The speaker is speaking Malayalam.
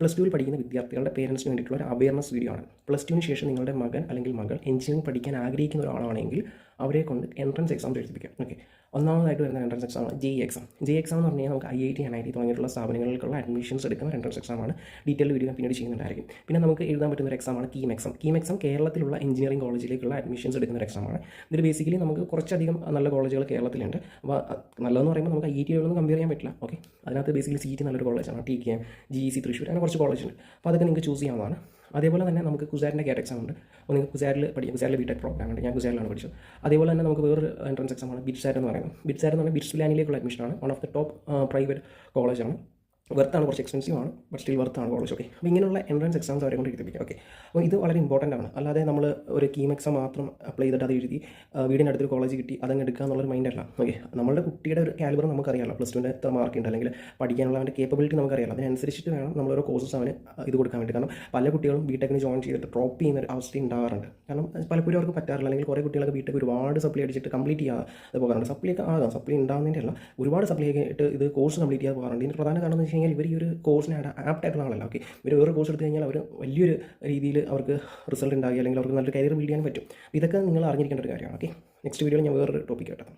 പ്ലസ് ടുവിൽ പഠിക്കുന്ന വിദ്യാർത്ഥികളുടെ പേരൻസിന് വേണ്ടിയിട്ടുള്ള ഒരു അവയർനെസ് വീഡിയോ ആണ്. പ്ലസ് ടുവിന് ശേഷം നിങ്ങളുടെ മകൻ അല്ലെങ്കിൽ മകൾ എഞ്ചിനീയറിംഗ് പഠിക്കാൻ ആഗ്രഹിക്കുന്ന ഒരാളാണെങ്കിൽ അവരെ കൊണ്ട് എൻട്രൻസ് എക്സാം എഴുതിപ്പിക്കാം. ഓക്കെ, ഒന്നാമതായിട്ട് വരുന്ന എൻട്രൻസ് എക്സാമാണ് JEE എക്സാം. JEE എക്സാം എന്ന് പറഞ്ഞു കഴിഞ്ഞാൽ നമുക്ക് IIT NIT തുടങ്ങിയിട്ടുള്ള സ്ഥാപനങ്ങളിലേക്കുള്ള അഡ്മിഷൻസ് എടുക്കുന്ന എൻട്രൻസ് എക്സാമാണ്. ഡീറ്റെയിൽ വീഡിയോ പിന്നീട് ചെയ്യുന്നുണ്ടായിരിക്കും. പിന്നെ നമുക്ക് എഴുതാൻ പറ്റുന്ന ഒരു എക്സാമാണ് കീം എക്സാം. കീം എക്സാം കേരളത്തിലുള്ള എഞ്ചിനീയറിംഗ് കോളേജിലേക്കുള്ള അഡ്മിഷൻസ് എടുക്കുന്ന ഒരു എക്സാമാണ്. ഇതിൽ ബേസിക്കലി നമുക്ക് കുറച്ചധികം നല്ല കോളേജുകൾ കേരളത്തിലുണ്ട്. അപ്പോൾ നല്ലതെന്ന് പറയുമ്പോൾ നമുക്ക് IIT-കളൊന്നും കമ്പയർ ചെയ്യാൻ പറ്റില്ല. ഓക്കെ, അതിനകത്ത് ബേസിക്കലി CET നല്ലൊരു കോളേജാണ്. TKM, GEC തൃശ്ശൂർ, അങ്ങനെ കുറച്ച് കോളേജുണ്ട്. അപ്പോൾ അതൊക്കെ നിങ്ങൾക്ക് ചൂസ് ചെയ്യാവുന്നതാണ്. അതേപോലെ തന്നെ നമുക്ക് കുസാറ്റിൻ്റെ ഗേറ്റ് എക്സാം ഉണ്ട്. അപ്പോൾ നിങ്ങൾക്ക് കുസാറ്റിൽ BTech പ്രോഗ്രാം ഉണ്ട്. ഞാൻ കുസാറ്റിലാണ് പഠിച്ചത്. അതേപോലെ തന്നെ നമുക്ക് വേറൊരു എൻട്രൻസ് എക്സാമാണ് BITSAT എന്ന് പറയുന്നത്. BITSAT എന്ന് പറഞ്ഞാൽ ബിറ്റ്സ് ലാനിലേക്കുള്ള അഡ്മിഷനാണ്. One of the top private കോളേജാണ്. വെർത്താണ്, കുറച്ച് എക്സ്പെൻസീവ് ആണ്, ബട്ട് സ്റ്റിൽ വെർത്താണ് കോളേജ്. ഓക്കെ, അപ്പോൾ ഇങ്ങനെയുള്ള എൻട്രൻസ് എക്സാംസ് അവരെ കൊണ്ട് എഴുതിപ്പിക്കും. ഓക്കെ, അപ്പോൾ ഇത് വളരെ ഇമ്പോർട്ടൻ്റ് ആണ്. അല്ലാതെ നമ്മൾ ഒരു കീം എക്സാം മാത്രം അപ്ലൈ ചെയ്തിട്ട് അത് എഴുതി വീടിൻ്റെ അടുത്തൊരു കോളേജ് കിട്ടി അതങ്ങ് എടുക്കുക എന്നുള്ളൊരു മൈൻഡല്ല. ഓക്കെ, നമ്മുടെ കുട്ടിയുടെ ഒരു കാലിബർ നമുക്കറിയാമല്ലോ. പ്ലസ് ടുവിൻ്റെ എത്ര മാർക്ക് ഉണ്ട് അല്ലെങ്കിൽ പഠിക്കാനുള്ള അവൻ്റെ കേപ്പബിലിറ്റി നമുക്കറിയാമല്ലോ. അതിനനുസരിച്ചിട്ട് വേണം നമ്മളോരോ കോഴ്സസ് അവന് ഇത് കൊടുക്കാൻ വേണ്ടി. കാരണം പല കുട്ടികളും BTechന് ജോയിൻ ചെയ്തിട്ട് ഡ്രോപ്പ് ചെയ്യുന്ന ഒരു അവസ്ഥ ഉണ്ടാകാറുണ്ട്. കാരണം പലപ്പോഴും അവർക്ക് പറ്റാറില്ല. അല്ലെങ്കിൽ കുറേ കുട്ടികളൊക്കെ BTech ഒരുപാട് സപ്ലൈ അടിച്ചിട്ട് കംപ്ലീറ്റ് ചെയ്യാതെ പോകാറുണ്ട്. സപ്ലൈ ഒക്കെ സപ്ലൈ ഉണ്ടാകുന്നതിൻ്റെ അല്ല, ഒരുപാട് സപ്ലൈ ആയിട്ട് ഇത് കോഴ്സ് കംപ്ലീറ്റ് ചെയ്യാതെ പോകാറുണ്ട്. ഇതിൻ്റെ പ്രധാന കാരണം എന്ന് വെച്ച് കഴിഞ്ഞാൽ ഇവർ ഈ ഒരു കോഴ്സിന് ആപ്റ്റ് ആയിട്ടുള്ള ആളല്ല. ഓക്കെ, ഇവർ വേറെ കോഴ്സ് എടുത്തു കഴിഞ്ഞാൽ അവർ വലിയൊരു രീതിയിൽ അവർക്ക് റിസൾട്ട് ഉണ്ടാകുക അല്ലെങ്കിൽ അവർക്ക് നല്ലൊരു കരിയർ ബിൽഡ് ചെയ്യാൻ പറ്റും. ഇതൊക്കെ നിങ്ങൾ അറിഞ്ഞിരിക്കേണ്ട ഒരു കാര്യമാണ്. ഓക്കെ, നെക്സ്റ്റ് വീഡിയോയിൽ ഞാൻ വേറൊരു ടോപ്പിക് ആയിട്ടാണ്.